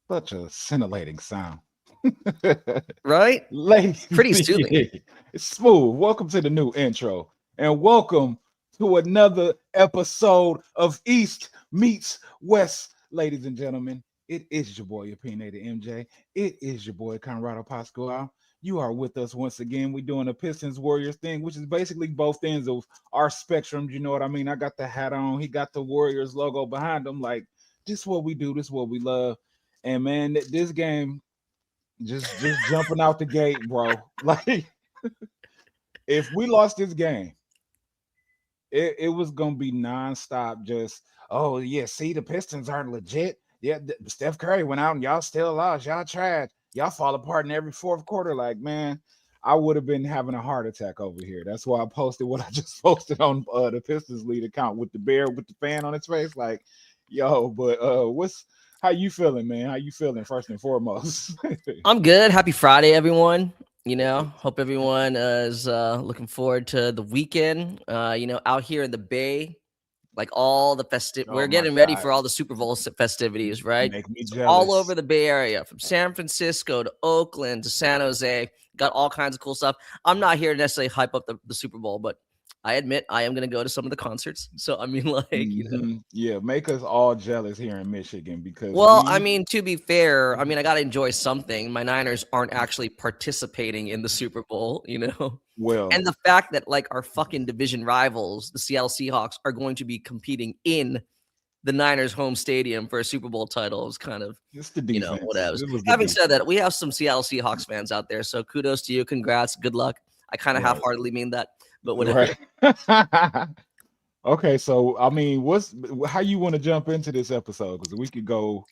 Such a scintillating sound. Right? Ladies, Pretty soothing. it's smooth. Welcome to the new intro, and welcome to another episode of East Meets West, ladies and gentlemen. It is your boy Opinionated MJ. It is your boy Conrado Pascual. You are with us once again. We're doing a Pistons Warriors thing, which is basically both ends of our spectrum. You know what I mean? I got the hat on. He got the Warriors logo behind him. Like, this is what we do. This is what we love. And man, this game just jumping out the gate, bro. Like if we lost this game, it was gonna be nonstop. Just oh yeah, see the Pistons aren't legit. Yeah, Steph Curry went out and y'all still lost. Y'all trash. Y'all fall apart in every fourth quarter. Like man, I would have been having a heart attack over here. That's why I posted what I just posted on the Pistons lead account with the bear with the fan on its face. Like, yo, but what's how you feeling, man? How you feeling first and foremost? I'm good. Happy Friday, everyone. Hope everyone is looking forward to the weekend. Out here in the Bay, like all the Oh we're my getting ready God. for all the Super Bowl festivities, right? Make me So all over jealous. the Bay Area, from San Francisco to Oakland to San Jose, got all kinds of cool stuff. I'm not here to necessarily hype up the Super Bowl, but I admit I am going to go to some of the concerts. So, I mean, Yeah, make us all jealous here in Michigan because Well, I we mean, to be fair, I got to enjoy something. My Niners aren't actually participating in the Super Bowl. well, And the fact that like our fucking division rivals, the Seattle Seahawks, are going to be competing in the Niners home stadium for a Super Bowl title is kind of, it's the defense. whatever. It was the Having said that, defense. we have some Seattle Seahawks fans out there, so kudos to you. Congrats. Good luck. I kind of Right. half-heartedly mean that, but whatever. Right. Okay, so I mean, what's how you want to jump into this episode? Because we could go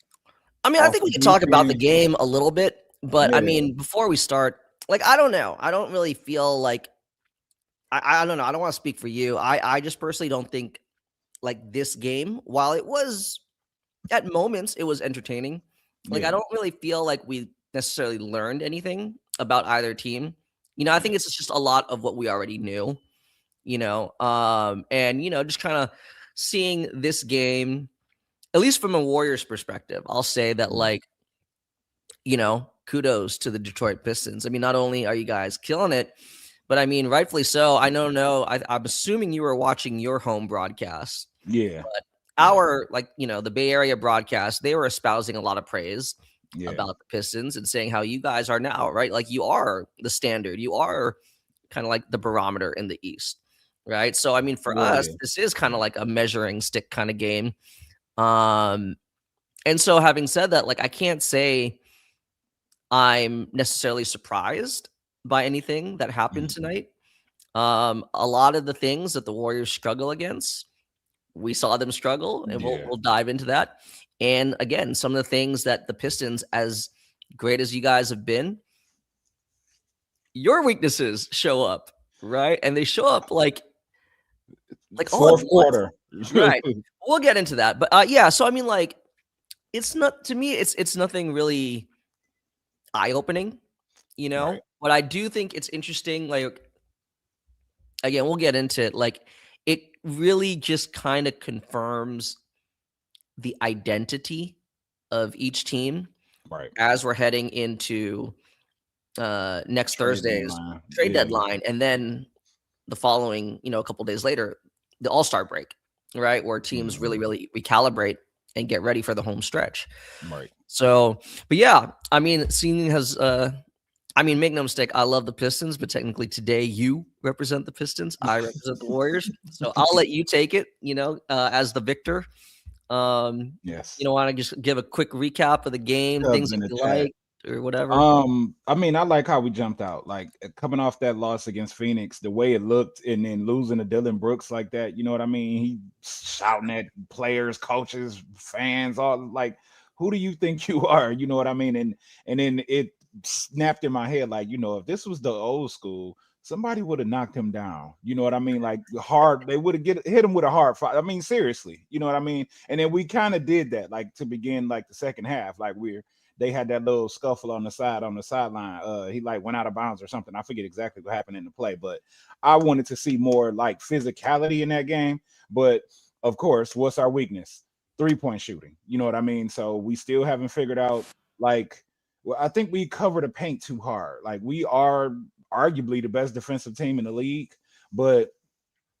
I off think the we could deep talk about the end. game a little bit, but Yeah, before we start, like, I don't know. I don't really feel like I don't know. I don't want to speak for you. I just personally don't think like this game, while it was at moments it was entertaining, like I yeah, don't really feel like we necessarily learned anything about either team. I yeah. think it's just a lot of what we already knew, and just kind of seeing this game, at least from a Warriors perspective, I'll say that Mhm. like, kudos to the Detroit Pistons. I mean, not only are you guys killing it, but I mean, rightfully so. I don't know. I'm assuming you were watching your home broadcast, Yeah, but yeah, our, like, the Bay Area broadcast, they were espousing a lot of praise yeah. about the Pistons and saying how you guys are now, right? Like, you are the standard. You are kind of like the barometer in the East, right? So, I mean, for us, Warriors. this is kind of Yeah. like a measuring stick kind of game. Um, and so having said that, like, I can't say I'm necessarily surprised by anything that happened Mhm. tonight. A lot of the things that the Warriors struggle against, we saw them struggle, and we'll Yeah. we'll dive into that. And again, some of the things that the Pistons, as great as you guys have been, your weaknesses show up, right? And they show up like all at Fourth once, quarter. right? We'll get into that, but yeah. So I mean, like, it's not, to me, it's nothing really eye opening, Right. But I do think it's interesting. Like, again, we'll get into it. Like, it really just kind of confirms the identity of each team Right. as we're heading into next Trade Thursday's deadline. trade Yeah. deadline, and then the following, a couple days later, the All-Star break, right, where teams really, Mhm. really recalibrate and get ready for the home stretch. Right. So, but yeah, I mean, seeing has make no mistake, I love the Pistons, but technically today you represent the Pistons, I represent the Warriors. So I'll let you take it, as the victor. Yes. Want to just give a quick recap of the game, Cubs things in that the you chat. like or whatever? I mean, I like how we jumped out. Like coming off that loss against Phoenix, the way it looked, and then losing to Dylan Brooks like that. You know what I mean? He shouting at players, coaches, fans, all like, who do you think you are? You know what I mean? And then it snapped in my head, like, if this was the old school, somebody would have knocked him down. You know what I mean? Like hard, they would have hit him with a hard fight. I mean, seriously, you know what I mean? And then we kind of did that, like to begin like the second half, like they had that little scuffle on the sideline. He like went out of bounds or something. I forget exactly what happened in the play, but I wanted to see more like physicality in that game. But of course, what's our weakness? 3-point shooting. You know what I mean? So we still haven't figured out. Like, well, I think we cover the paint too hard. Like, we are arguably the best defensive team in the league, but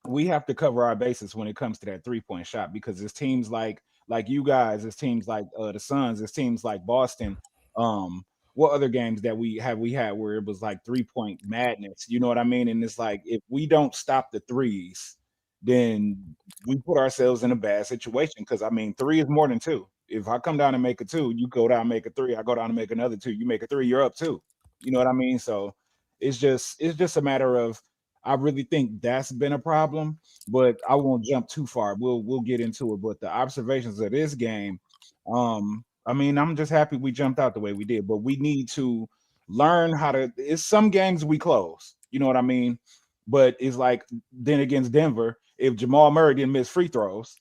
we have to cover our bases when it comes to that 3-point shot because it's teams like you guys, it's teams like the Suns, it's teams like Boston. Um, what other games that we had where it was like 3-point madness? You know what I mean? And it's like if we don't stop the threes, then we put ourselves in a bad situation because I mean, three is more than two. If I come down and make a two, you go down and make a three. I go down and make another two. You make a three, you're up two. You know what I mean? So it's just a matter of I really think that's been a problem, but I won't jump too far. We'll get into it. But the observations of this game, I mean, I'm just happy we jumped out the way we did, but we need to learn how to it's some games we close, you know what I mean? But it's like then against Denver, if Jamal Murray didn't miss free throws,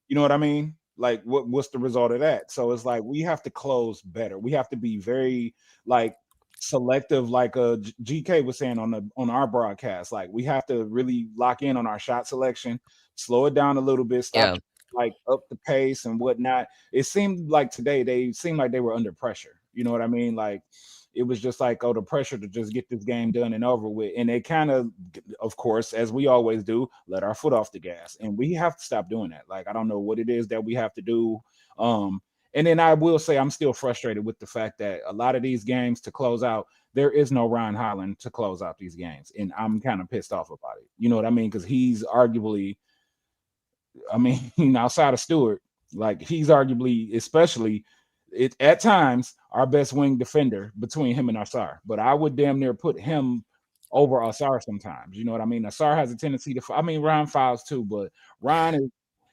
you know what I mean? Like what's the result of that? So it's like we have to close better. We have to be very like selective, like GK was saying on our broadcast. Like we have to really lock in on our shot selection, slow it down a little bit, stop Yeah. like up the pace and whatnot. It seemed like today they seemed like they were under pressure. You know what I mean? Like it was just like, oh, the pressure to just get this game done and over with. And they kind of course, as we always do, let our foot off the gas. And we have to stop doing that. Like, I don't know what it is that we have to do. And then I will say I'm still frustrated with the fact that a lot of these games to close out, there is no Ryan Holland to close out these games. And I'm kind of pissed off about it. You know what I mean? Because he's arguably, I mean, outside of Stewart, like he's arguably, especially it at times, our best wing defender between him and Asar. But I would damn near put him over Asar sometimes. You know what I mean? Asar has a tendency to, I mean, Ryan fouls too, but Ryan is,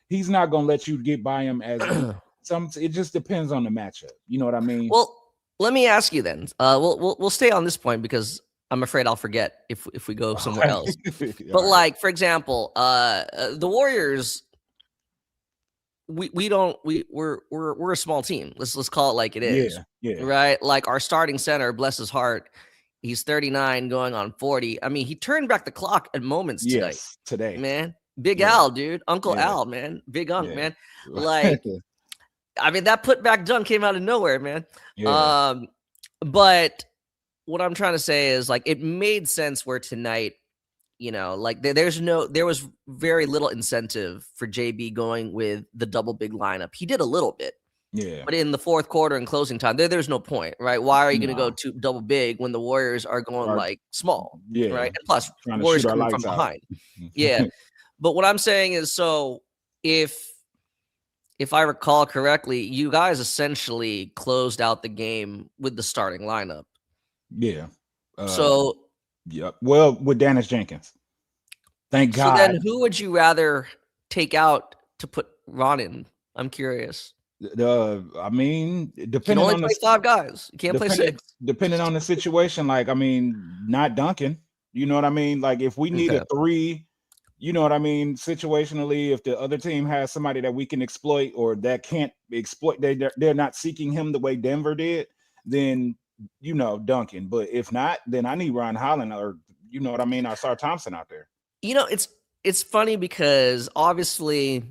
he's not gonna let you get by him as easy. Some it just depends on the matchup. You know what I mean? Well, let me ask you then. We'll stay on this point because I'm afraid I'll forget if we go somewhere else. But All right. like for example, the Warriors, we're a small team. Let's call it like it is, Yeah, yeah, right? Like our starting center, bless his heart, he's 39 going on 40. I mean, he turned back the clock at moments tonight, yes. Today, man. Big yeah, Al, dude, Uncle yeah, Al, man, Big Unk, yeah, man. Like, I mean, that putback dunk came out of nowhere, man. yeah, Um, but what I'm trying to say is like it made sense where tonight, like there was very little incentive for JB going with the double big lineup. He did a little bit, yeah. but in the fourth quarter and closing time, there's no point, right? Why are you going to go Nah, to double big when the Warriors are going our, like small, yeah, right? And plus, trying to Warriors shoot our coming from lights out. behind. Yeah. But what I'm saying is, so if I recall correctly, you guys essentially closed out the game with the starting lineup. Yeah. So, Yep. Well, with Dennis Jenkins. Thank so then God. who would you rather take out to put Ron in? I'm curious. I mean, You can only play 5 guys. You can't play depending 6. depending on the situation, like I mean, not Duncan. You know what I mean? Like if we need a Okay. three, you know what I mean, situationally, if the other team has somebody that we can exploit or that can't exploit, they're not seeking him the way Denver did, then Duncan. But if not, then I need Ron Holland or you know what I mean, or Sar Thompson out there. It's funny because obviously,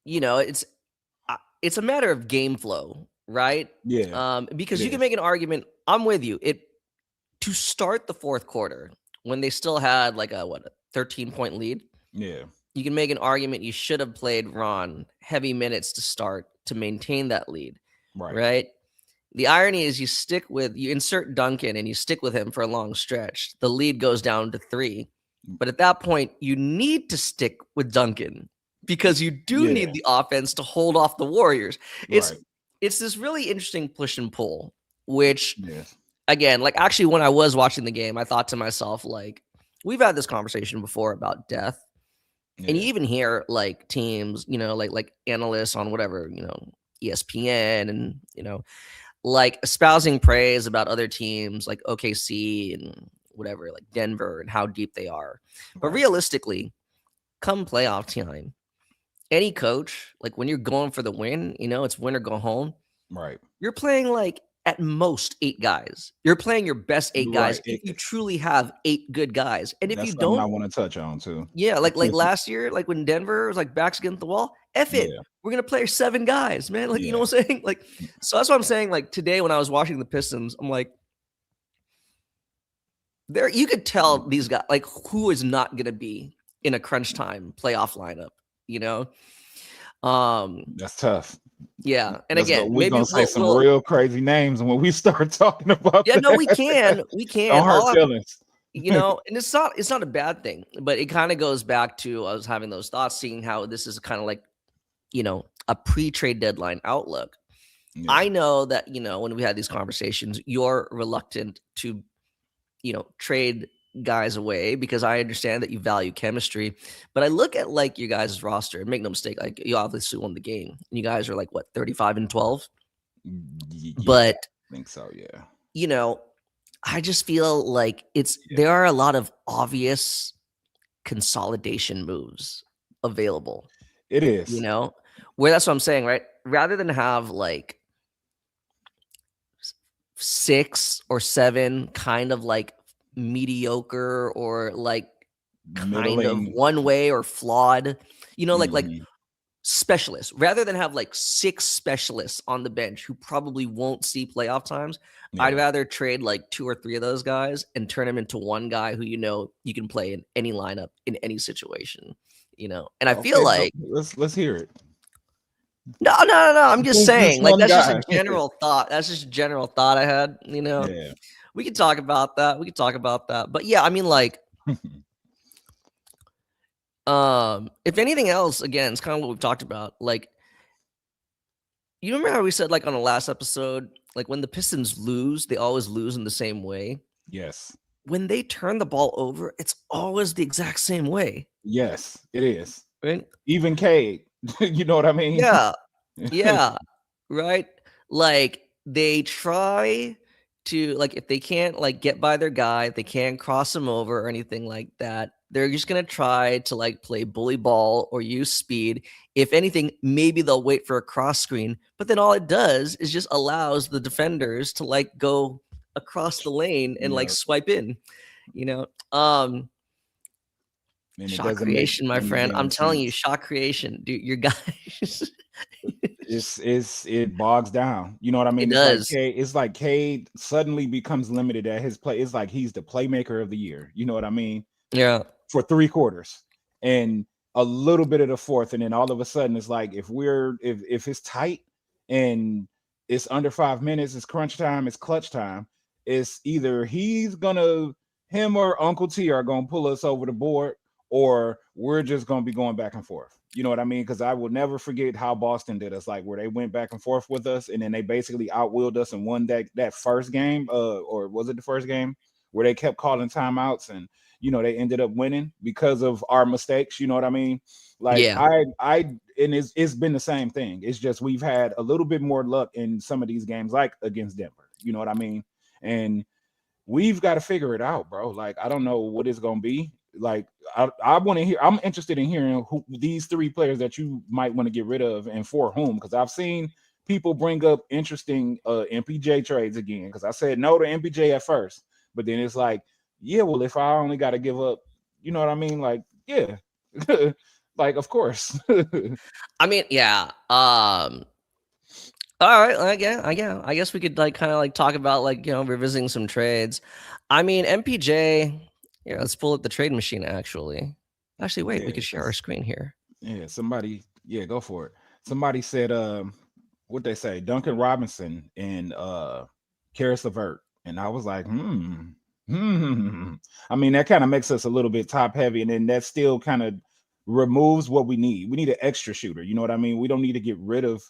you know, it's a matter of game flow, right? Yeah, it Because you can is. make an argument. I'm with you. It to start the fourth quarter when they still had like a 13-point lead. Yeah, You can make an argument you should have played Ron heavy minutes to start to maintain that lead, right. right? The irony is you insert Duncan and you stick with him for a long stretch. The lead goes down to 3. But at that point, you need to stick with Duncan because you do Yeah, need the offense to hold off the Warriors. It's right. it's this really interesting push and pull, which Yes. again, like actually when I was watching the game, I thought to myself, like, we've had this conversation before about death. And you Yeah. even hear like teams, like analysts on whatever, ESPN and, like espousing praise about other teams like OKC and whatever, like Denver and how deep they are. But Right. realistically, come playoff time, any coach, like when you're going for the win, it's win or go home. Right. You're playing like at most 8 guys. You're playing your best 8 guys Right. if you truly have 8 good guys. And if you That's something I don't, want to touch on too. yeah, like last year, like when Denver was like backs against the wall, F it. Yeah. We're gonna play 7 guys, man. Like, you know Yeah. what I'm saying? Like, so that's what I'm saying. Like today when I was watching the Pistons, I'm like, there you could tell these guys like who is not gonna be in a crunch time playoff lineup, you know? That's tough. Yeah. And Let's go. again, We're maybe gonna say some we'll real crazy names when we start talking about yeah, no, we that. can. We can. Don't hurt All I'm feelings. you know, and it's not a bad thing, but it kind of goes back to I was having those thoughts, seeing how this is kind of like, a pre-trade deadline outlook. Yeah. I know that, when we had these conversations, you're reluctant to, trade guys away because I understand that you value chemistry. But I look at like you guys' roster and make no mistake, like you obviously won the game. And you guys are like what, 35-12? Yeah, But, I think so. Yeah. I just feel like there are a lot of obvious consolidation moves available, It is. where that's what I'm saying, right? Rather than have like 6 or 7 kind of like mediocre or like kind of Middling. one way or flawed, like Mhm. specialists, rather than have like 6 specialists on the bench who probably won't see playoff times. I'd Yeah. rather trade like 2 or 3 of those guys and turn them into one guy who you can play in any lineup in any situation, And I feel Okay. like Let's hear it. no, no, no, no. I'm just Who's this saying, like one that's just guy? a general thought. That's just a general thought I had. Yeah. We could talk about that. We could talk about that. But yeah, I mean, like, if anything else, again, it's kind of what we've talked about. Like, you remember how we said, like, on the last episode, like when the Pistons lose, they always lose in the same way. Yes. When they turn the ball over, it's always the exact same way, Yes, it is. right? Even Cade. You know what I mean? Yeah, yeah, right. Like they try to like if they can't like get by their guy, if they can't cross him over or anything like that, they're just gonna try to like play bully ball or use speed. If anything, maybe they'll wait for a cross screen, but then all it does is just allows the defenders to like go across the lane and like Yeah. swipe in, you know. Um And it Shot doesn't make creation, my any friend. I'm damn telling you, sense. shot creation, dude. Your guys, It bogs down. You know what I it mean? does. It's like Cade suddenly becomes limited at his play. It's like he's the playmaker of the year. You know what I mean? Yeah. For 3 quarters and a little bit of the fourth, and then all of a sudden it's like if it's tight and it's under 5 minutes, it's crunch time, it's clutch time. It's either him or Uncle T are gonna pull us over the board, or we're just gonna be going back and forth. You know what I mean? Because I will never forget how Boston did us, like where they went back and forth with us, and then they basically outwilled us and won that first game. Or was it the first game where they kept calling timeouts and they ended up winning because of our mistakes. You know what I mean? Like Yeah. and it's been the same thing. It's just we've had a little bit more luck in some of these games, like against Denver. You know what I mean? And we've got to figure it out, bro. Like I don't know what it's gonna be. Like I want to hear. I'm interested in hearing who these 3 players that you might want to get rid of and for whom, because I've seen people bring up interesting MPJ trades again. Because I said no to MPJ at first, but then it's like, yeah, well, if I only got to give up, you know what I mean? Like, yeah, like of course. I mean, yeah. All right. I guess we could like kind of like talk about like revisiting some trades. I mean, MPJ. Yeah, let's pull up the trade machine. Actually, wait. We Yeah, could share our screen here. yeah. Somebody, yeah, go for it. Somebody said, what they say, Duncan Robinson and Karis LeVert, and I was like, I mean, that kind of makes us a little bit top heavy, and then that still kind of removes what we need. We need an extra shooter. You know what I mean? We don't need to get rid of.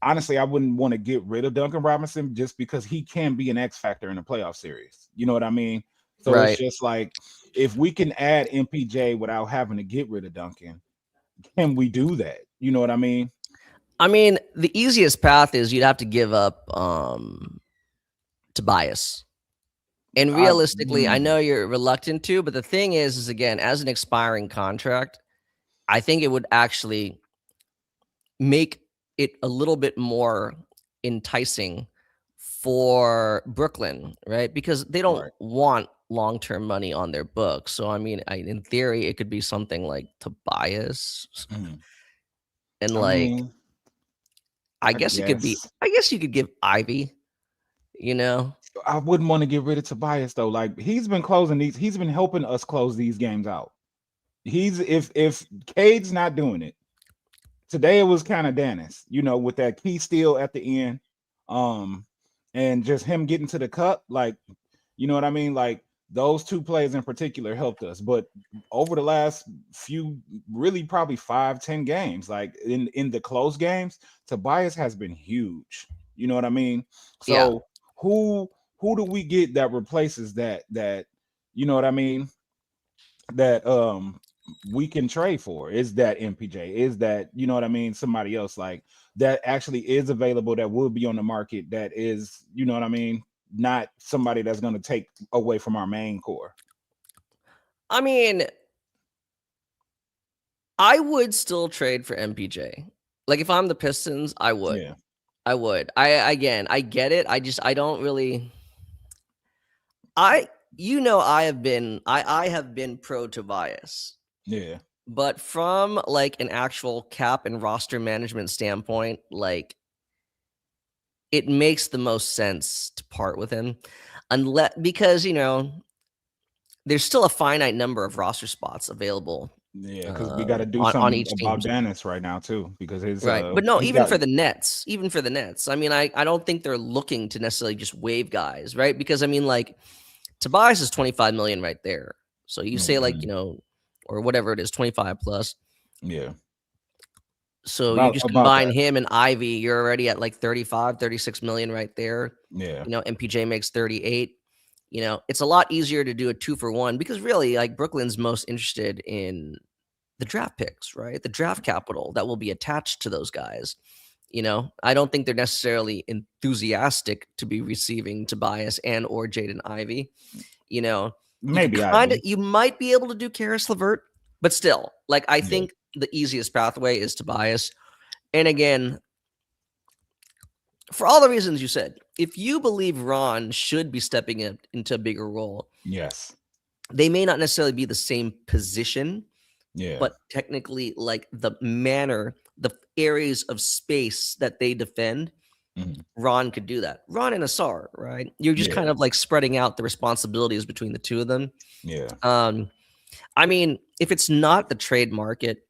Honestly, I wouldn't want to get rid of Duncan Robinson just because he can be an X factor in a playoff series. You know what I mean? So it's Right. just like if we can add MPJ without having to get rid of Duncan, can we do that? You know what I mean? I mean, the easiest path is you'd have to give up Tobias. And I realistically, I know you're reluctant to, but the thing is again, as an expiring contract, I think it would actually make it a little bit more enticing for Brooklyn, right? Because they don't Right. want long-term money on their books. So I mean, in theory, it could be something like Tobias, Mhm. and I like mean, I I guess it could be. guess I guess you could give Ivy. You know, I wouldn't want to get rid of Tobias though. Like he's been closing these, he's been helping us close these games out. He's if Cade's not doing it. Today it was kind of Dennis, with that key steal at the end. Um, and just him getting to the cup, like, you know what I mean? Like those two plays in particular helped us. But over the last few, really probably 5-10 games, like in the close games, Tobias has been huge. You know what I mean? yeah. So who do we get that replaces that you know what I mean? That we can trade for? Is that MPJ? Is that, you know what I mean, somebody else like that actually is available, that will be on the market, that is, you know what I mean, not somebody that's going to take away from our main core. I mean, I would still trade for MPJ. Like if I'm the Pistons, I would. Yeah, I would. I get it. I don't really. I I have been pro Tobias, yeah, but from like an actual cap and roster management standpoint, like it makes the most sense to part with him, unless because there's still a finite number of roster spots available yeah, because we got to do on something each team. about Dennis right now too, because his Right. But no, he's got. even for the Nets, I mean, I don't think they're looking to necessarily just waive guys, right? Because I mean, like Tobias is 25 million right there. So you say like, Mhm. or whatever it is, 25 plus. Yeah, So you just about combine that. him and Ivy, you're already at like 35, 36 million right there. Yeah, MPJ makes 38. It's a lot easier to do a 2-for-1 because really like Brooklyn's most interested in the draft picks, right? The draft capital that will be attached to those guys. I don't think they're necessarily enthusiastic to be receiving Tobias and or Jaden Ivey. maybe Ivy. You might be able to do Karis LeVert, but still, like I Yeah, think the easiest pathway is Tobias. And again, for all the reasons you said, if you believe Ron should be stepping into a bigger role, yes, they may not necessarily be the same position, yeah, but technically like the manner, the areas of space that they defend, mhm, Ron could do that. Ron and Asar, right? You're just yeah, kind of like spreading out the responsibilities between the two of them. yeah. Um, I mean, if it's not the trade market,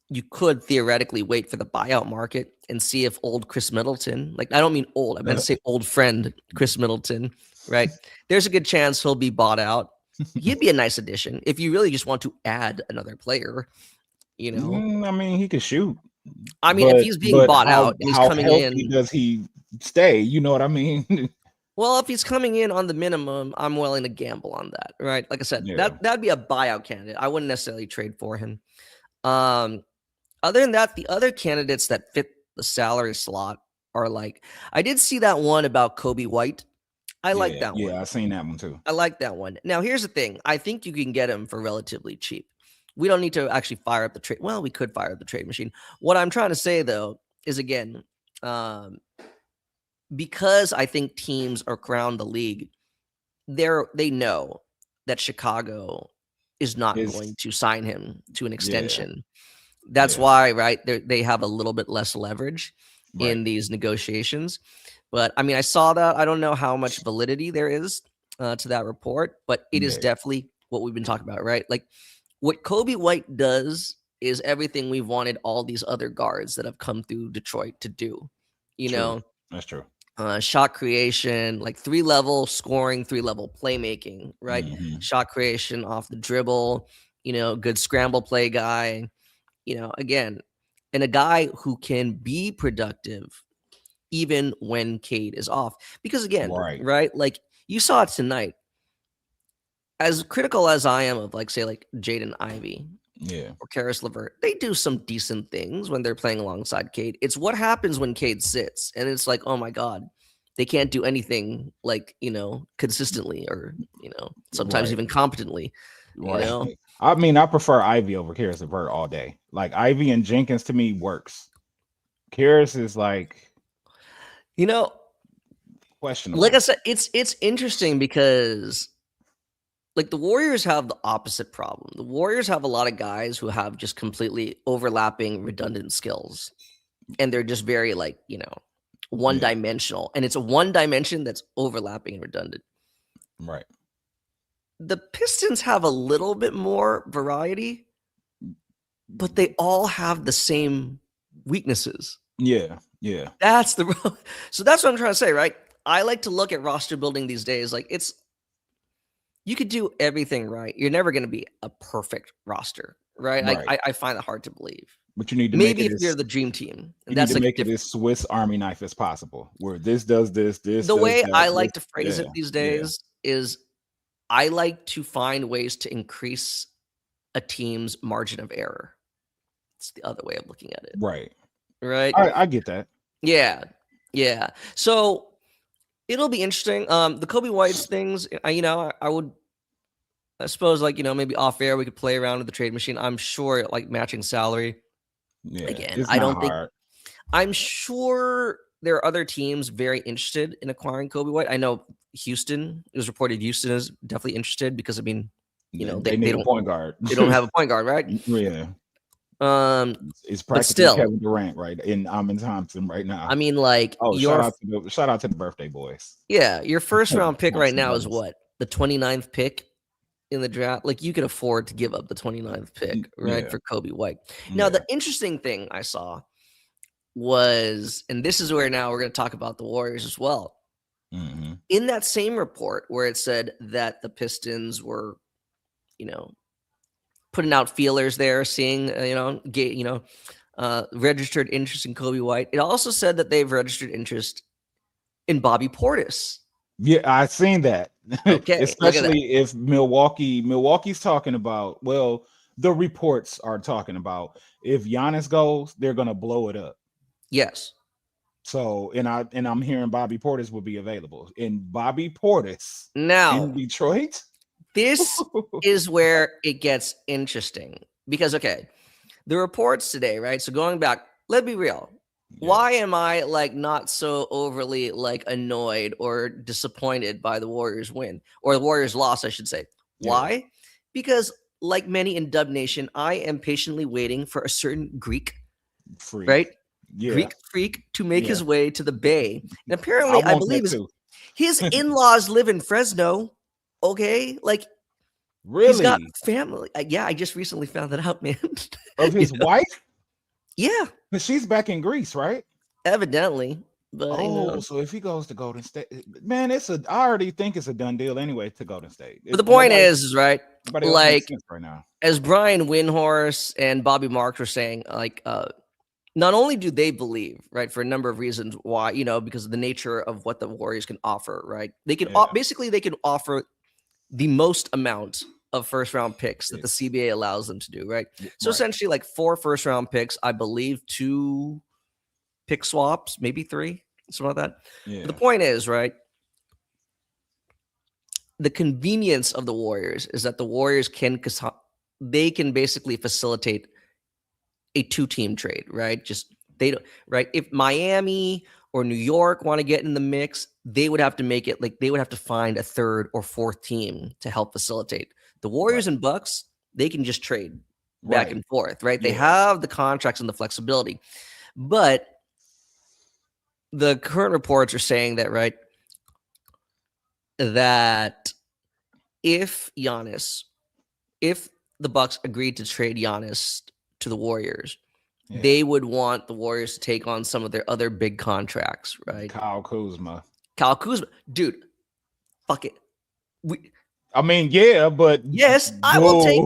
you could theoretically wait for the buyout market and see if old Chris Middleton, like I don't mean old, I meant to say old friend Chris Middleton, right? There's a good chance he'll be bought out. He'd be a nice addition if you really just want to add another player, you know. I mean, he could shoot, I mean, if but he's being bought how out and he's how coming healthy in, does he stay? You know what I mean? well, if he's coming in on the minimum, I'm willing to gamble on that, right? Like I said, Yeah. that'd be a buyout candidate. I wouldn't necessarily trade for him. Um, Other than that, the other candidates that fit the salary slot are like I did see that one about Kobe White. I like Yeah, that yeah, one. I seen that one too. I like that one. Now, here's the thing. I think you can get him for relatively cheap. We don't need to actually fire up the trade. Well, we could fire up the trade machine. What I'm trying to say though is again, um, because I think teams are around the league, they know that Chicago is not Is going to sign him to an yeah, extension. That's yeah, why, right? They have a little bit less leverage right. in these negotiations. But I mean, I saw that. I don't know how much validity there is to that report, but it is Yeah, definitely what we've been talking about, right? Like what Kobe White does is everything we've wanted all these other guards that have come through Detroit to do. You true. know, That's true. shot creation, like 3-level scoring, 3-level playmaking, right? Hmm. Shot creation off the dribble, good scramble play guy, again, and a guy who can be productive even when Cade is off. Because again, Right. right? Like you saw it tonight. As critical as I am of like say like Jaden Ivey Yeah. or Karis LeVert, they do some decent things when they're playing alongside Cade. It's what happens when Cade sits, and it's like, oh my god, they can't do anything like consistently or sometimes Right. even competently. You Right. know, I mean, I prefer Ivy over Karis LeVert all day. Like Ivy and Jenkins to me works. Karis is like You know, Questionable. like I said, it's interesting because like the Warriors have the opposite problem. The Warriors have a lot of guys who have just completely overlapping, redundant skills, and they're just very like one dimensional, and it's a one dimension that's overlapping and redundant. Right. The Pistons have a little bit more variety, but they all have the same weaknesses. Yeah. That's so that's what I'm trying to say, right? I like to look at roster building these days. Like you could do everything right. You're never going to be a perfect roster, right? Right. I find that hard to believe. But you need to make Maybe it if you're as the dream team, you and need that's to like make it as Swiss Army knife as possible, where this does this the does way that. I like to phrase Yeah. it these days is I like to find ways to increase a team's margin of error. It's the other way of looking at it, Right. right? I get that. Yeah. So it'll be interesting. The Kobe White's things, I would, I suppose, like maybe off air we could play around with the trade machine. I'm sure like matching salary. Yeah. Again, It's I not don't think. hard. I'm sure there are other teams very interested in acquiring Kobe White. I know Houston. It was reported Houston is definitely interested because They they need a don't point guard. they don't have a point guard, right? Yeah. But It's practically still, Kevin Durant, right? And I'm in Thompson right now. I mean, like Oh, shout out to the birthday boys. your first round pick right Thompson now is brothers. what, the 29th pick in the draft. Like you could afford to give up the 29th pick, right, Yeah. for Kobe White. Now, Yeah. the interesting thing I saw was, and this is where now we're going to talk about the Warriors as well. Mm-hmm. In that same report where it said that the Pistons were, putting out feelers there, seeing, registered interest in Kobe White. It also said that they've registered interest in Bobby Portis. Yeah, I seen that. Okay, Especially if Milwaukee's talking about, well, the reports are talking about if Giannis goes, they're gonna blow it up. Yes. So, and I'm hearing Bobby Portis will be available. And Bobby Portis Now, in Detroit. this is where it gets interesting because, okay, the reports today, right? So going back, let's be real. Yeah. Why am I like not so overly like annoyed or disappointed by the Warriors win or the Warriors loss, I should say? Why? Yeah. Because like many in Dub Nation, I am patiently waiting for a certain Greek Freak. right? Yeah. Greek freak to make Yeah. his way to the Bay. And apparently, I believe his in-laws live in Fresno. Okay, like really, he's got family. Yeah, I just recently found that out, man. Of his wife? Yeah, but she's back in Greece, right? Evidently. But so if he goes to Golden State, man, I already think it's a done deal anyway to Golden State. But the point is right, like right now, as Brian Windhorst and Bobby Marks were saying, like not only do they believe, right, for a number of reasons why, because of the nature of what the Warriors can offer, right? They can basically they can offer the most amount of first round picks that the CBA allows them to do, right? So essentially like 4 first round picks, I believe 2 pick swaps, maybe 3, something like that. Yeah. But the point is, right, the convenience of the Warriors is that the Warriors can basically facilitate a 2-team trade, right? Just they don't, right? If Miami or New York want to get in the mix, they would have to make it like they would have to find a 3rd or 4th team to help facilitate. The Warriors and Bucks, they can just trade back and forth, right? They have the contracts and the flexibility. But the current reports are saying that, right, that if the Bucks agreed to trade Giannis to the Warriors, they would want the Warriors to take on some of their other big contracts, right? Kyle Kuzma. Dude, fuck it. I mean, yeah, but yes, I will take.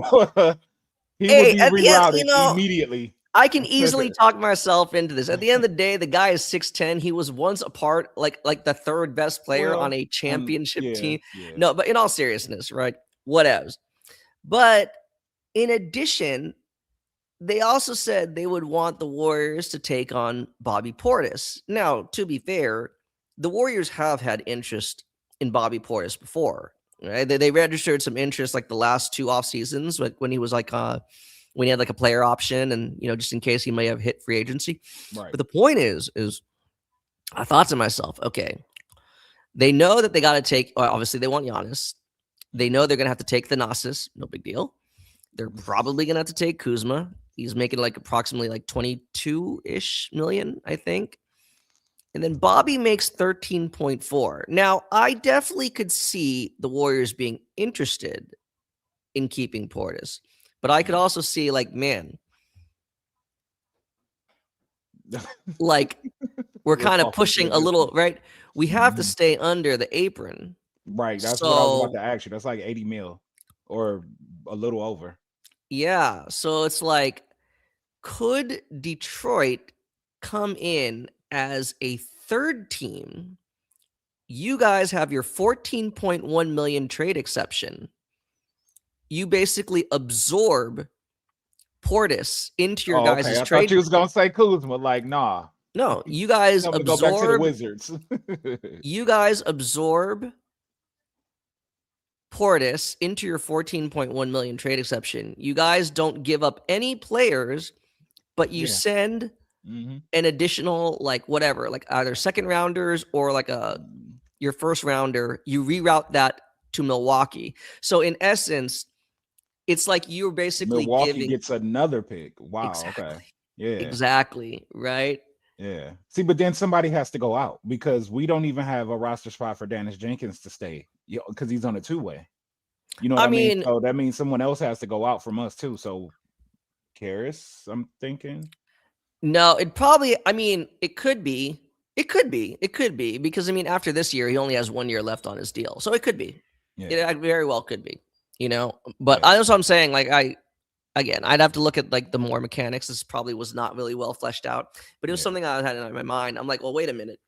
He would be rerouted immediately. I can easily talk myself into this. At the end of the day, the guy is 6'10". He was once a part, like the 3rd best player on a championship team. Yeah. No, but in all seriousness, right? Whatevs. But in addition, they also said they would want the Warriors to take on Bobby Portis. Now, to be fair, the Warriors have had interest in Bobby Portis before. Right? They registered some interest like the last 2 off seasons, like when he was like when he had like a player option and just in case he may have hit free agency. Right. But the point is I thought to myself, okay, they know that they got to take. Obviously, they want Giannis. They know they're gonna have to take Thanasis. No big deal. They're probably gonna have to take Kuzma. He's making like approximately like 22-ish million, I think. And then Bobby makes 13.4. Now, I definitely could see the Warriors being interested in keeping Portis. But I could also see, like, man, like we're We're kind of talking pushing shit. a little, right? We have to Mhm. stay under the apron. Right. That's what I was about So, to ask you. That's like 80 mil or a little over. yeah. So it's like, could Detroit come in as a third team? You guys have your 14.1 million trade exception. You basically absorb Portis into your Oh, okay. guys' I thought trade. you was gonna say Kuzma. Like, nah. No, you guys Tell him to go back to the absorb. Wizards. You guys absorb Portis into your 14.1 million trade exception. You guys don't give up any players, but you Yeah. send hmm an additional, like, whatever, like either second rounders or like your first rounder. You reroute that to Milwaukee. So in essence, it's like you're basically Milwaukee giving. gets another pick. Wow. Okay. Exactly. Yeah. Exactly. Right. Yeah. See, but then somebody has to go out because we don't even have a roster spot for Dennis Jenkins to stay. Because he's on a two-way. You know what I I mean? mean, So that means someone else has to go out from us too. So Karis, I'm thinking. no, I mean, it could be. It could be because I mean, after this year, he only has 1 year left on his deal. So it could be. Yeah. It very well could be, but Yeah. that's what I'm saying. Like, again, I'd have to look at like the more mechanics. This probably was not really well fleshed out, but it was Yeah. something I had in my mind. I'm like, well, wait a minute.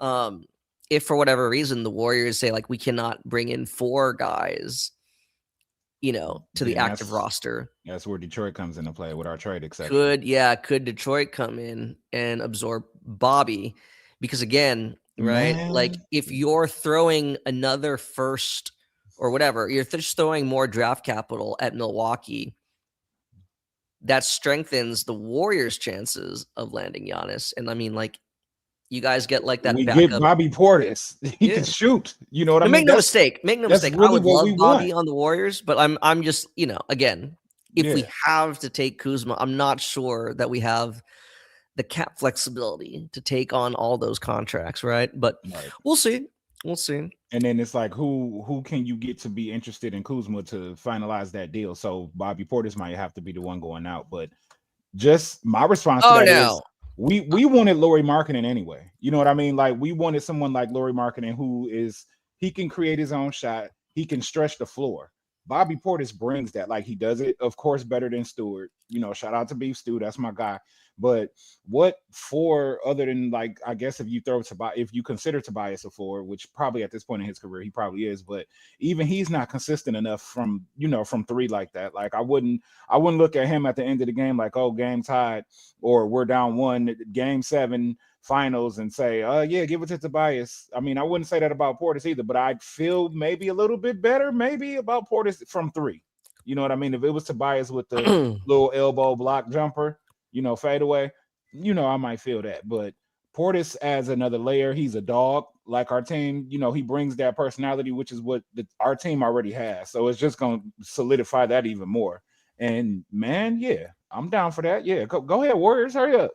Um, if for whatever reason the Warriors say like we cannot bring in four guys, to the Then active that's roster, that's where Detroit comes into play with our trade exception. could Detroit come in and absorb Bobby? Because again, right, like Man, if you're throwing another first or whatever, you're just throwing more draft capital at Milwaukee. That strengthens the Warriors' chances of landing Giannis. And I mean, like, you guys get like that we get backup. Bobby Portis. He can Yeah. shoot. You know what I No, mean? make no mistake. Make no That's mistake. I really would what we love want. Bobby on the Warriors, but I'm just, again, if we Yeah. have to take Kuzma, I'm not sure that we have the cap flexibility to take on all those contracts, right? But Right. we'll see. We'll see. And then it's like who can you get to be interested in Kuzma to finalize that deal? So Bobby Portis might have to be the one going out. But just my response to Oh that no. is we wanted Laurie Markkinen anyway. You know what I mean? Like we wanted someone like Laurie Markkinen who is he can create his own shot, he can stretch the floor. Bobby Portis brings that, like he does it, of course, better than Stewart. You know, shout out to Beef Stew, that's my guy. But what for other than like I guess if you throw Tobias, if you consider Tobias a four, which probably at this point in his career he probably is, but even he's not consistent enough from from three like that. Like I wouldn't look at him at the end of the game like, oh, game tied or we're down one, game seven finals and say, yeah, give it to Tobias. I mean, I wouldn't say that about Portis either, but I'd feel maybe a little bit better, maybe about Portis from three. You know what I mean? If it was Tobias with the little elbow block jumper, fade away, I might feel that. But Portis adds another layer. He's a dog like our team. He brings that personality, which is what our team already has. So it's just going to solidify that even more. And man, yeah, I'm down for that. Yeah, go ahead, Warriors, hurry up.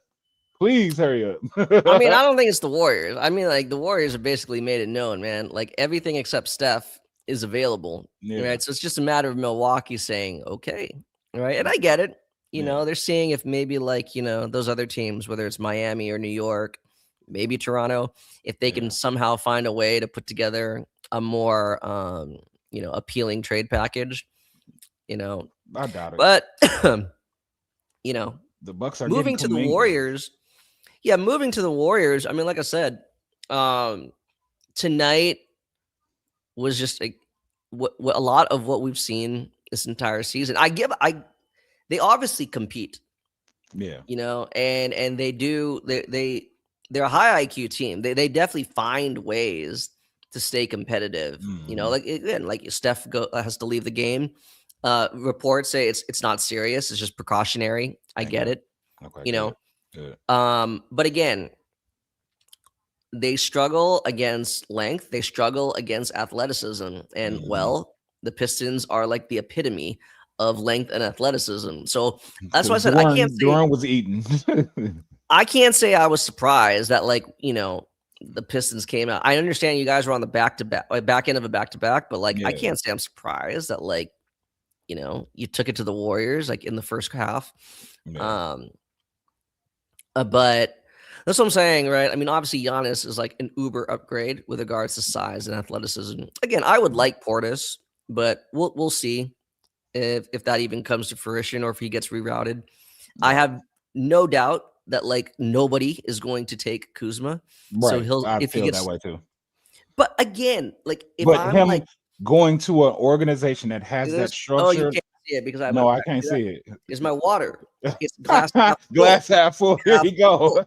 Please hurry up. I mean, I don't think it's the Warriors. I mean, like, the Warriors have basically made it known, man. Like, everything except Steph is available, Yeah, right? So it's just a matter of Milwaukee saying, okay, right? And I get it. yeah, They're seeing if maybe, like, those other teams, whether it's Miami or New York, maybe Toronto, if they can yeah. somehow find a way to put together a more, appealing trade package, you know. I doubt it. But, you know, The Bucks are getting moving to the Kuminga. Warriors, yeah, moving to the Warriors. I mean, like I said, um, tonight was just like what a lot of what we've seen this entire season. They obviously compete, Yeah. and they're a high IQ team. They definitely find ways to stay competitive. Mhm. Like again, like Steph has to leave the game. Reports say it's not serious. It's just precautionary. I Thank get God. it. Okay, You know. good. Good. But again, they struggle against length, they struggle against athleticism, and Mhm. well, the Pistons are like the epitome of length and athleticism. So that's why I Because said I can't say Duran was eating. I was surprised that the Pistons came out. I understand you guys were on the back end of a back to back, but like I Yeah, can't say I'm surprised that you took it to the Warriors like in the first half. yeah, Um, but that's what I'm saying, right? I mean, obviously Giannis is like an uber upgrade with regards to size and athleticism. Again, I would like Portis, but we'll see if that even comes to fruition or if he gets rerouted. I right, have no doubt that like nobody is going to take Kuzma. So right. he'll I if he feel that gets way too. but again, like if But I'm like him going to an organization that has that this, oh, you structure, can't see it because I have my no, I back. can't See that? see Is my water. it. It's glass half full. Glass half full. Here Half you go. full.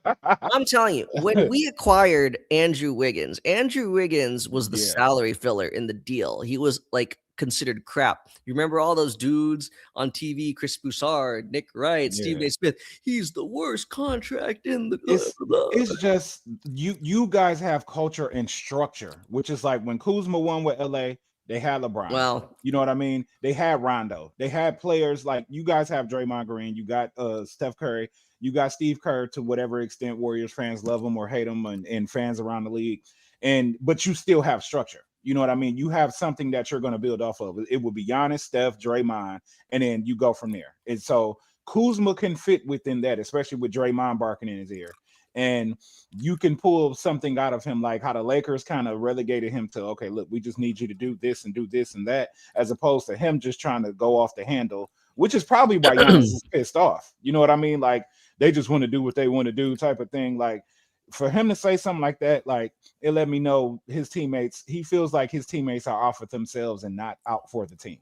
I'm telling you, when we acquired Andrew Wiggins was the Yeah, salary filler in the deal. He was like considered crap. You remember all those dudes on TV, Chris Broussard, Nick Wright, Stephen yeah. A. Smith. He's the worst contract in the blah, it's blah, blah. it's just you guys have culture and structure, which is like when Kuzma won with LA, they had LeBron. Well, You know what I mean? They had Rondo. They had players like you guys have Draymond Green. You got Steph Curry. You got Steve Kerr to whatever extent Warriors fans love him or hate him, and fans around the league. And but you still have structure. You know what I mean? You have something that you're going to build off of. It would be Giannis, Steph, Draymond, and then you go from there. And so Kuzma can fit within that, especially with Draymond barking in his ear. And you can pull something out of him, like how the Lakers kind of relegated him to, okay, look, we just need you to do this and that, as opposed to him just trying to go off the handle, which is probably why Giannis is pissed off. You know what I mean? Like they just want to do what they want to do, type of thing. Like for him to say something like that, like it let me know his teammates, he feels like his teammates are off with themselves and not out for the team.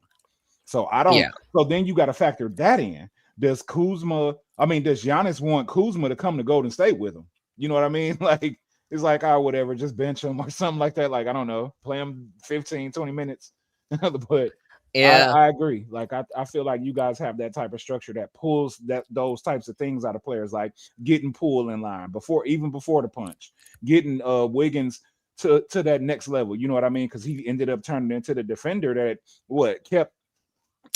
So I don't. yeah. So then you got to factor that in. Does Kuzma? I mean, does Giannis want Kuzma to come to Golden State with him? You know what I mean? Like it's like, oh, whatever, just bench him or something like that. Like I don't know, play him 15, 20 minutes. But Yeah. I agree. Like I feel like you guys have that type of structure that pulls those types of things out of players, like getting Poole in line before the punch, getting Wiggins to that next level. You know what I mean? Because he ended up turning into the defender that what kept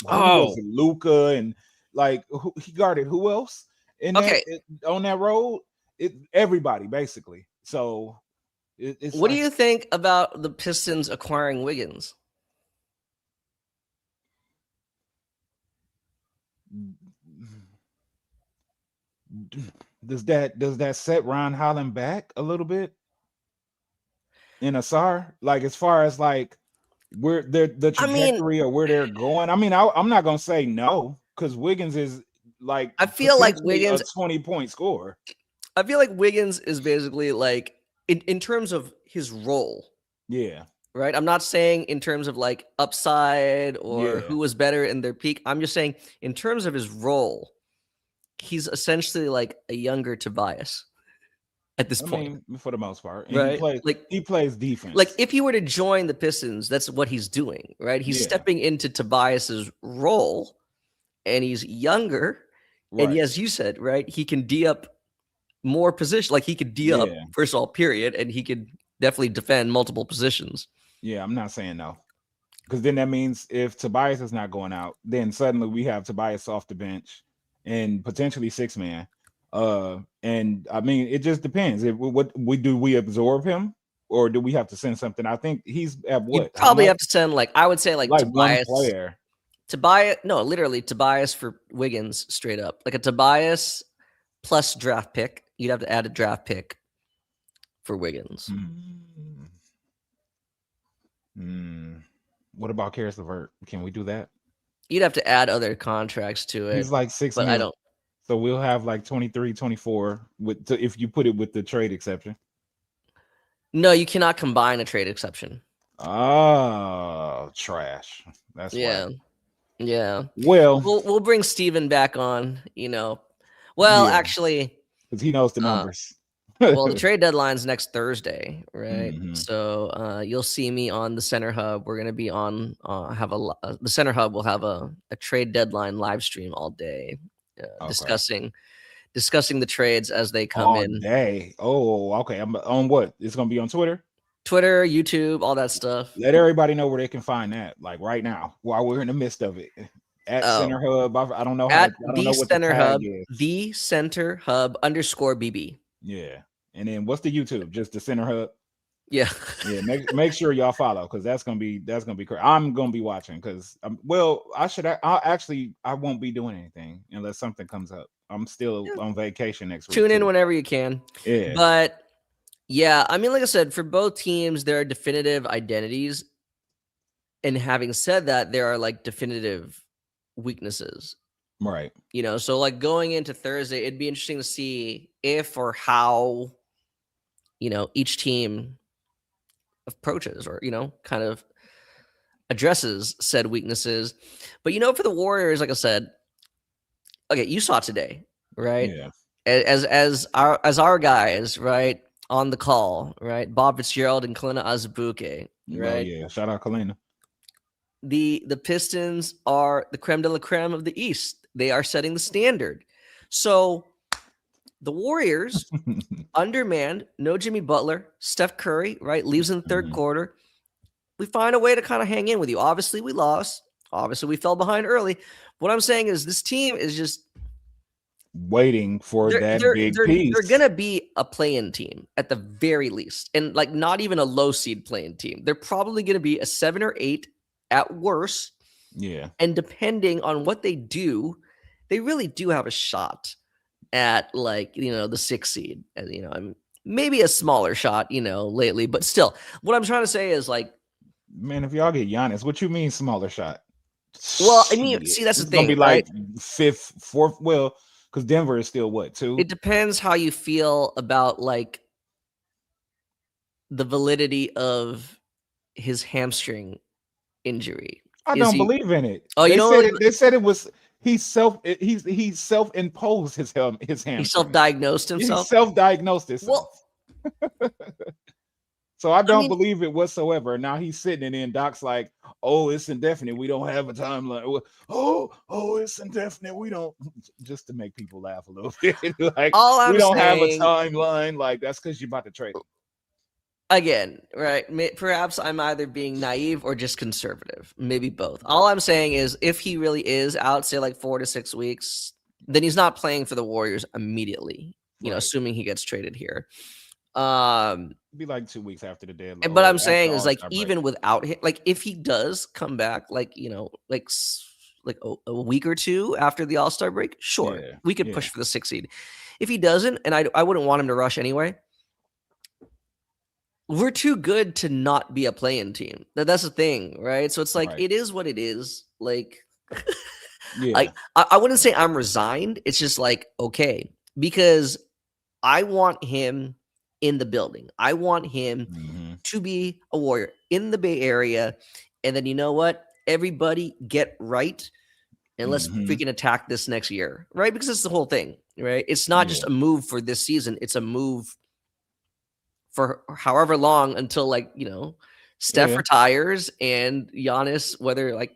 who was Oh, it, Luca, and like he guarded who else in okay. on that road? Everybody basically. So it's What do like you think about the Pistons acquiring Wiggins? does that set Ron Holland back a little bit in Asar? Like as far as like where the I mean, trajectory or where they're going. I mean, I'm not gonna say no because Wiggins is like I feel like potentially a Wiggins 20-point scorer. I feel like Wiggins is basically like in terms of his role, Yeah, right? I'm not saying in terms of like upside or yeah. who was better in their peak. I'm just saying in terms of his role, he's essentially like a younger Tobias at this I point, mean, for the most part, and he right? plays Like he plays like defense. if he were to join the Pistons, that's what he's doing, right? He's Yeah, stepping into Tobias's role and he's younger. And right. as you said, right, he can D up more position. Like he could D up, Yeah, first of all, period, and he could definitely defend multiple positions. yeah. I'm not saying no because then that means if Tobias is not going out, then suddenly we have Tobias off the bench and potentially six man. And I mean, it just depends. If what we do, we absorb him or do we have to send something? I think he's at You'd what? How probably much? have to send like I would say like Like one Tobias. player. Tobias, no, literally Tobias for Wiggins straight up. Like a Tobias plus draft pick. You'd have to add a draft pick for Wiggins. Hmm. Hmm. What about Karis LeVert? Can we do that? You'd have to add other contracts to He's it, like 6 but I mil. don't. So we'll have like 23, 24 if you put it with the trade exception. No, you cannot combine a trade exception. Oh, trash. That's whack. Yeah. Yeah. Well, We'll bring Steven back on, you know. Well, yeah, actually, because he knows the uh numbers. well, the trade deadline's next Thursday, right? Hmm. So you'll see me on the Center Hub. We're gonna be on the Center Hub will have a trade deadline live stream all day, Okay. discussing discussing the trades as they come All in. day. Oh, okay. I'm on what? It's gonna be on Twitter. Twitter, YouTube, all that stuff. Let everybody know where they can find that. Like right now, while we're in the midst of it. At Oh, Center Hub. I don't know at I don't the know what the center tag hub, is. the center hub _ BB. Yeah. And then what's the YouTube? Just the Center Hub. Yeah. Yeah, make sure y'all follow because that's gonna be crazy. I'm gonna be watching because well, I won't be doing anything unless something comes up. I'm still Yeah. on vacation next week. Tune in Too. whenever you can. Yeah, But yeah, I mean, like I said, for both teams, there are definitive identities. And having said that, there are like definitive weaknesses. right. So like going into Thursday, it'd be interesting to see if or how, each team approaches or, kind of addresses said weaknesses. But, for the Warriors, like I said, okay, you saw today, right? Yeah. As our guys, right, on the call, right? Bob Fitzgerald and Kalina Azubuike, Oh right? yeah. Shout out Kalina. The Pistons are the creme de la creme of the East. They are setting the standard. So the Warriors, undermanned, no Jimmy Butler, Steph Curry, right, leaves in the third quarter. We find a way to kind of hang in with you. Obviously, we lost. Obviously, we fell behind early. What I'm saying is this team is just waiting for that big piece. They're gonna be a play-in team at the very least, and like not even a low seed play-in team. They're probably gonna be a 7 or 8 at worst. Yeah. And depending on what they do, they really do have a shot at like, the 6 seed. And maybe a smaller shot, lately, but still. What I'm trying to say is like, man, if y'all get Giannis, what you mean smaller shot? Well, I mean, see, that's the it's gonna thing, be right? like 5th, 4th. Well, because Denver is still what 2? It depends how you feel about like the validity of his hamstring injury. I don't believe in it. Oh, They said it was he self-imposed his hamstring. He self-diagnosed himself. He self-diagnosed himself. Well, so I don't believe it whatsoever. Now he's sitting and then Doc's like, "Oh, it's indefinite. We don't have a timeline. Oh, it's indefinite. We don't." Just to make people laugh a little bit. Like we don't have a timeline. Like that's because you're about to trade him. Again, right? Perhaps I'm either being naive or just conservative. Maybe both. All I'm saying is if he really is out, say like 4 to 6 weeks, then he's not playing for the Warriors immediately, assuming he gets traded here. Be like 2 weeks after the deadline. But I'm saying is like even without him, like if he does come back, like, like a week or 2 after the All-Star break, sure, we could push for the 6 seed. If he doesn't, and I wouldn't want him to rush anyway, we're too good to not be a play-in team. That's the thing, right? So it's like it is what it is. Like, like I wouldn't say I'm resigned. It's just like okay, because I want him in the building. I want him to be a Warrior in the Bay Area, and then you know what? Everybody get right, and let's freaking attack this next year, right? Because it's the whole thing, right? It's not just a move for this season. It's a move for however long until like, Steph retires and Giannis, whether like,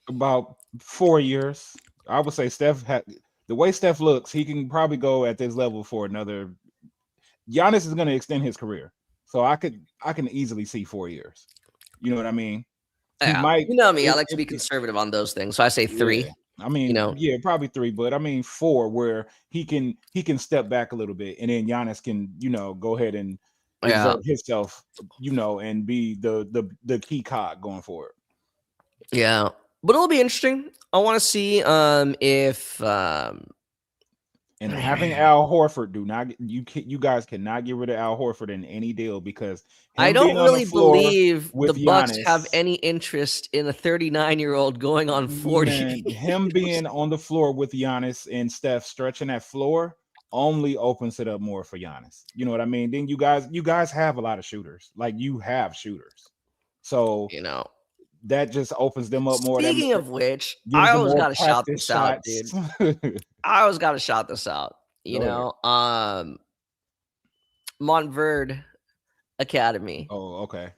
about 4 years. I would say Steph the way Steph looks, he can probably go at this level for another. Giannis is going to extend his career. So I can easily see 4 years. You know what I mean? He might, me, I like to be conservative on those things. So I say 3. I mean, probably 3, but I mean 4 where he can step back a little bit and then Giannis can, go ahead and exert himself, and be the key cog going forward. Yeah. But it'll be interesting. I want to see if and having Al Horford you guys cannot get rid of Al Horford in any deal because I don't really believe the Bucks have any interest in a 39-year-old going on 40. Man, him being on the floor with Giannis and Steph stretching that floor only opens it up more for Giannis. You know what I mean? Then you guys have a lot of shooters. Like you have shooters. So that just opens them up more. Speaking of which, I always got to shout this out, dude. I always got to shout this out. Montverde Academy. Oh, okay.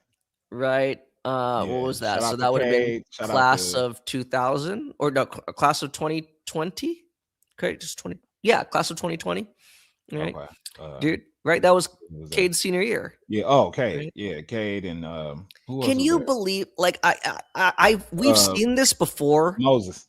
Right. What was that? So that would have been class of 2000 or no, class of 2020. Okay, just 20. Yeah, class of 2020. Right, Okay. dude. Right, that was Who was that? Cade's senior year. Yeah. Oh, Cade. Right. Yeah, Cade and who else Can was you there? believe? Like we've Uh, seen this before. Moses.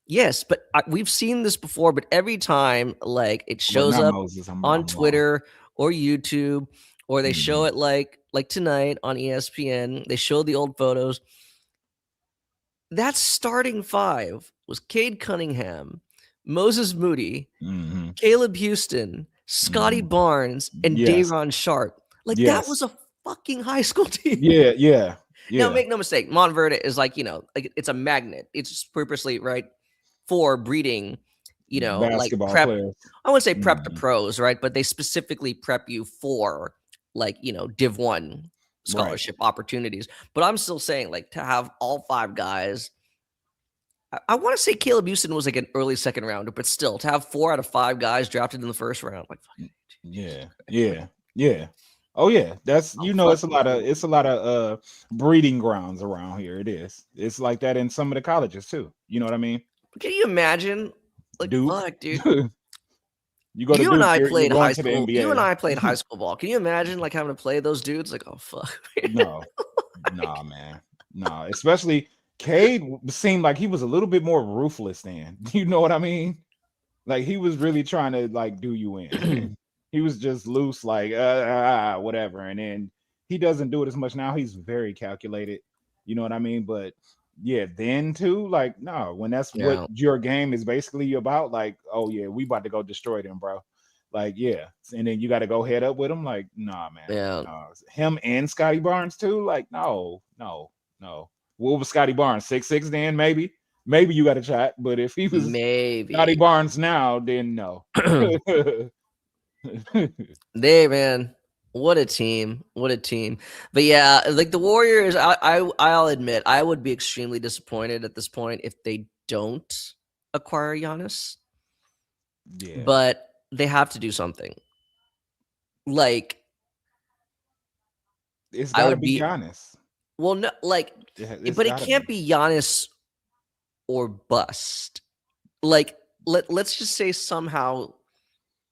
Yes, but we've seen this before. But every time, like it Well, shows not up Moses. on I'm wrong. Twitter or YouTube, or they show Mhm. it like tonight on ESPN. They show the old photos. That starting five was Cade Cunningham, Moses Moody, Mhm. Caleb Houston, Scotty Mhm. Barnes, and Yes. Day'Ron Sharp. Like that Yes. was a fucking high school team. Yeah. Yeah. Now, Yeah. make no mistake, Montverde is like, like it's a magnet. It's just purposely right for breeding, like Basketball prep. players. I wouldn't say prep to Mhm. pros, right? But they specifically prep you for like, Div 1 Right. scholarship opportunities. But I'm still saying, like, to have all five guys, I want to say Caleb Houston was like an early second rounder, but still to have 4 out of 5 guys drafted in the first round, like, Yeah. Yeah. Yeah. Oh yeah. That's I'm it's a fucking lot of cool. breeding grounds around here. It is. It's like that in some of the colleges too. You know what I mean? Can you imagine? Like, Duke. fuck, dude. You go to You and Duke, I you're played going high to the school. You and NBA. I played high school ball. Can you imagine like having to play those dudes? Like, oh fuck. No. Nah, man. Nah. Especially Cade seemed like he was a little bit more ruthless then. You know what I mean? Like he was really trying to like do you in. He was just loose, like whatever. And then he doesn't do it as much now. He's very calculated. You know what I mean? But yeah, then too, like no, when that's what Yeah. your game is basically about, like, oh yeah, we about to go destroy them, bro. Like, yeah. And then you got to go head up with him. Like, nah, man. Yeah. No. Him and Scotty Barnes too. Like, no, no, no. What was Scotty Barnes? 6'6" then, maybe. Maybe you got a shot. But if he was Scotty Maybe. Barnes now, then no. They man, what a team. What a team. But yeah, like the Warriors, I'll admit, I would be extremely disappointed at this point if they don't acquire Giannis. Yeah. But they have to do something. Like, It's I gotta would be be Giannis. well, no, like, It's but it gotta can't be. be Giannis or bust. Like, let's just say somehow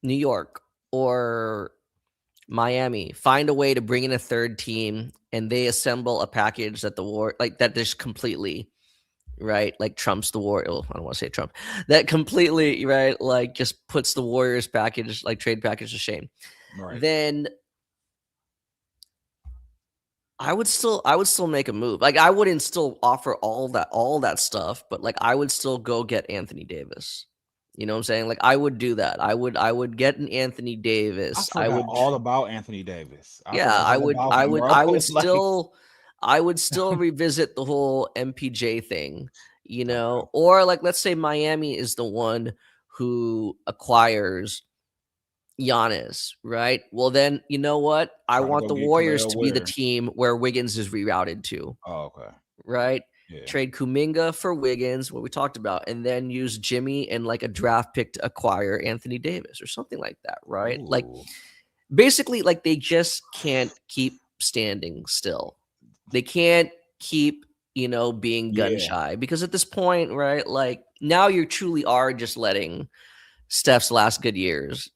New York or Miami find a way to bring in a third team and they assemble a package that the war like that just completely right like trumps the war. Oh, I don't want to say Trump. That completely right like just puts the Warriors package like trade package to shame. Right. Then I would still make a move. Like I wouldn't still offer all that stuff, but like I would still go get Anthony Davis. You know what I'm saying? Like I would do that. I would get an Anthony I Davis. I forgot would all about Anthony Davis. I yeah, forgot I all would about I him, would bro. I would Like, still I would still revisit the whole MPJ thing, okay. or like let's say Miami is the one who acquires Giannis, right? Well, then you know what? I Try to want go the get Warriors Khalil to be the Ware. team where Wiggins is rerouted to, Oh, okay. right? Yeah. Trade Kuminga for Wiggins, what we talked about, and then use Jimmy and like a draft pick to acquire Anthony Davis or something like that, right? Like Ooh. basically, like they just can't keep standing still. They can't keep, being gun Yeah. shy because at this point, right? Like now you truly are just letting Steph's last good years,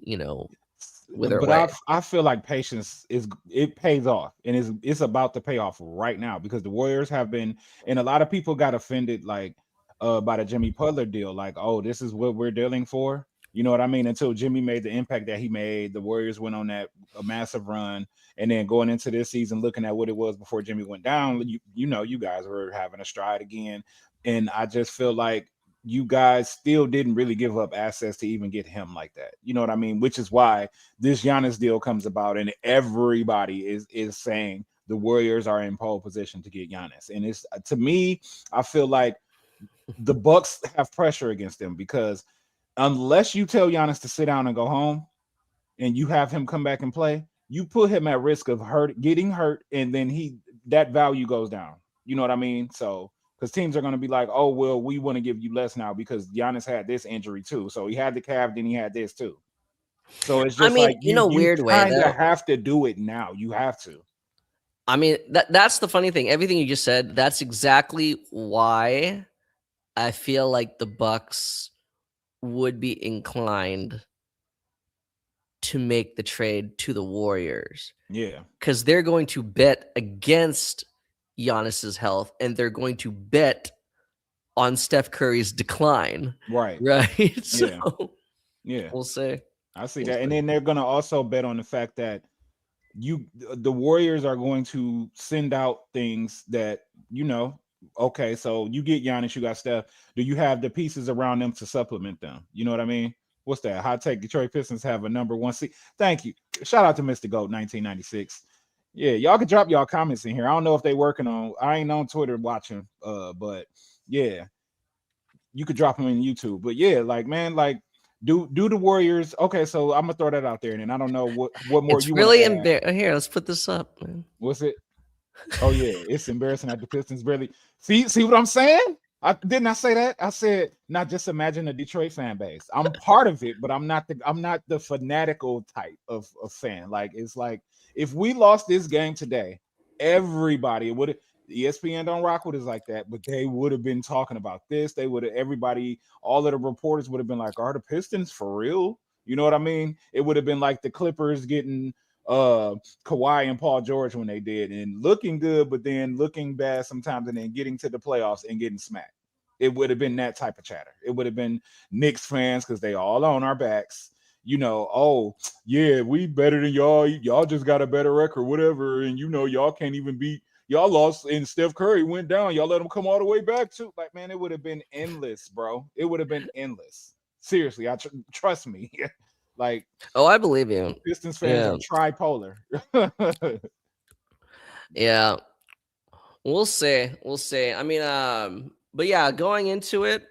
wither But away. I feel like patience it pays off, and it's about to pay off right now because the Warriors have been, and a lot of people got offended like by the Jimmy Butler deal, like, oh, this is what we're dealing for. You know what I mean? Until Jimmy made the impact that he made, the Warriors went on that a massive run, and then going into this season, looking at what it was before Jimmy went down, you guys were having a stride again, and I just feel like you guys still didn't really give up assets to even get him like that. You know what I mean? Which is why this Giannis deal comes about, and everybody is saying the Warriors are in pole position to get Giannis. And it's to me, I feel like the Bucks have pressure against them because unless you tell Giannis to sit down and go home, and you have him come back and play, you put him at risk of getting hurt, and then that value goes down. You know what I mean? So because teams are going to be like, oh well, we want to give you less now because Giannis had this injury too. So he had the calf, then he had this too. So it's I just mean, like in a you weird way, kind of though. have to do it now. You have to. I mean, that's the funny thing. Everything you just said, that's exactly why I feel like the Bucks would be inclined to make the trade to the Warriors Yeah. because they're going to bet against Giannis's health and they're going to bet on Steph Curry's decline. Right. Right. So Yeah. Yeah. we'll see. I see We'll that. And see. then they're gonna also bet on the fact that the Warriors are going to send out things that okay, so you get Giannis, you got Steph. Do you have the pieces around them to supplement them? You know what I mean? What's that? Hot take: Detroit Pistons have a number one seed. Thank you. Shout out to Mr. Goat 1996. Yeah, y'all can drop y'all comments in here. I don't know if they working on. I ain't on Twitter watching. But yeah, you could drop them in YouTube. But yeah, like man, like do the Warriors. Okay, so I'm gonna throw that out there, and I don't know what more It's you want to really add. Here, let's put this up, man. What's it? Oh yeah, it's embarrassing that the Pistons barely see what I'm saying. I say that. I said not just imagine a Detroit fan base. I'm part of it, but I'm not the fanatical type of fan. Like it's like if we lost this game today, everybody would. ESPN don't rock with us like that, but they would have been talking about this. They would have everybody, all of the reporters would have been like, "Are the Pistons for real?" You know what I mean? It would have been like the Clippers getting Kawhi and Paul George when they did, and looking good, but then looking bad sometimes, and then getting to the playoffs and getting smacked. It would have been that type of chatter. It would have been Knicks fans because they all on our backs. Oh yeah, we better than y'all. Y'all just got a better record, whatever. And y'all can't even beat. Y'all lost, and Steph Curry went down. Y'all let him come all the way back too. Like man, it would have been endless, bro. It would have been endless. Seriously, trust me. Like, oh, I believe you. Pistons fans are tripolar. Yeah, we'll see. We'll see. I mean, but yeah, going into it,